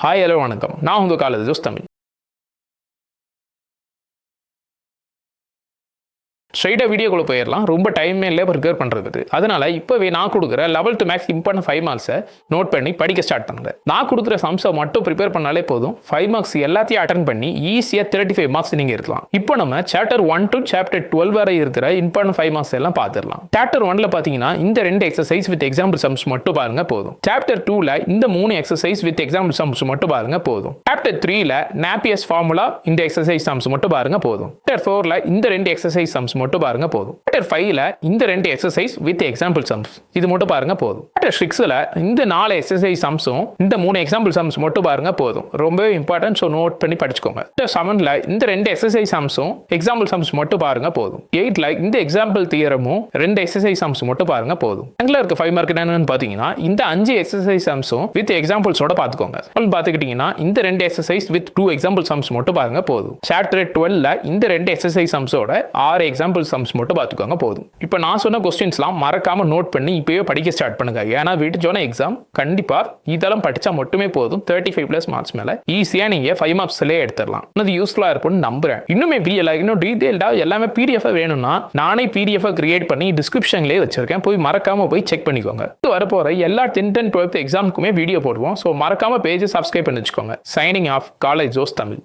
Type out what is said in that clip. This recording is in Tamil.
ஹாய் ஹலோ வணக்கம். நான் உங்கள் காலேஜ் ஜோஸ் தமிழ். ஸ்ட்ரைட்டாக வீடியோக்குள்ளே போயிடலாம். ரொம்ப டைமே இல்லை ப்ரிப்பேர் பண்ணுறது. அதனால் இப்போவே நான் கொடுக்குற 11th மேக்ஸ் இம்பார்ட்டன்ட் 5 மார்க்ஸை நோட் பண்ணி படிக்க ஸ்டார்ட் பண்ணுறேன். நான் கொடுக்குற சம்ஸை மட்டும் ப்ரிப்பேர் பண்ணாலே போதும். 5 மார்க்ஸ் எல்லாத்தையும் அட்டன் பண்ணி ஈஸியாக 35 மார்க்ஸ் நீங்கள் இருக்கலாம். இப்போ நம்ம சாப்டர் 1 to சாப்டர் 12 வரை இருக்கிற இம்பார்ட்டன்ட் 5 மார்க்ஸ் எல்லாம் பார்த்துடலாம். சாப்டர் 1ல பார்த்தீங்கன்னா இந்த 2 எக்ஸசைஸ் வித் எக்ஸாம்பிள் சம்ஸ் மட்டும் பாருங்க போதும். சாப்டர் 2ல இந்த 3 எக்ஸசைஸ் வித் எக்ஸாம்பிள் சம்ஸ் மட்டும் பாருங்க போதும். சாப்டர் 3ல நாப்பியர்ஸ் ஃபார்முலா இந்த எக்ஸசைஸ் சம்ஸ் மட்டும் பாருங்க போதும். சாப்டர் 4ல இந்த 2 எக்ஸசைஸ் சம்ஸ் மட்டும் பாருங்க போதும். சாப்டர் 5ல இந்த 2 எக்ஸசைஸ் வித் எக்ஸாம்பிள் சம்ஸ் இது மட்டும் பாருங்க போதும். சாப்டர் 6ல இந்த 4 எக்ஸசைஸ் சம்ஸும் இந்த 3 எக்ஸாம்பிள் சம்ஸ் மட்டும் பாருங்க போதும். ரொம்பவே இம்பார்ட்டன்ட், சோ நோட் பண்ணி படிச்சுக்கோங்க. சாப்டர் 7ல இந்த 2 எக்ஸசைஸ் சம்ஸும் எக்ஸாம்பிள் சம்ஸ் மட்டும் பாருங்க போதும். 8ல இந்த எக்ஸாம்பிள் தியரமும் 2 எக்ஸசைஸ் சம்ஸ் மட்டும் பாருங்க போதும். அங்கல இருக்க 5 மார்க் என்னன்னு பாத்தீங்கன்னா இந்த 5 எக்ஸசைஸ் சம்ஸும் வித் எக்ஸாம்பிள்ஸோட பாத்துக்கோங்க. பாத்துக்கிட்டீங்கன்னா இந்த 2 எக்ஸசைஸ் வித் 2 எக்ஸாம்பிள் சம்ஸ் மட்டும் பாருங்க போதும். சாப்டர் 12ல இந்த 2 எக்ஸசைஸ் சம்ஸோட 6 எக்ஸாம்பிள் சம்ஸ் மட்டும் பார்த்துக்கோங்க போதும். இப்போ நான் சொன்ன கொஸ்டின்ஸ்லாம் மறக்காம நோட் பண்ணி இப்போயே படிக்க ஸ்டார்ட் பண்ணுங்க. ஏன்னா வீட்டு ஜோன எக்ஸாம் கண்டிப்பா இதெல்லாம் படிச்சா மட்டுமே போதும். 35+ மார்க்ஸ் மேல ஈஸியா நீங்க 5 மார்க்ஸ்லயே எடுத்துடலாம். அது யூஸ்ஃபுல்லா இருக்கும்னு நம்புறேன். இன்னுமே இன்னும் டீடைல்டா எல்லாமே PDF வேணும்னா நானே PDF கிரியேட் பண்ணி டிஸ்கிரிப்ஷன்லயே வச்சிருக்கேன். போய் மறக்காம போய் செக் பண்ணிக்கோங்க. வரப்போற எல்லா 10th and 12th எக்ஸாமுக்குமே வீடியோ போடுவோம். ஸோ மறக்காம பேஜ் சப்ஸ்கிரைப் பண்ணி வச்சுக்கோங்க. சைனிங் ஆஃப் காலேஜ் ஜோஸ் தமிழ்.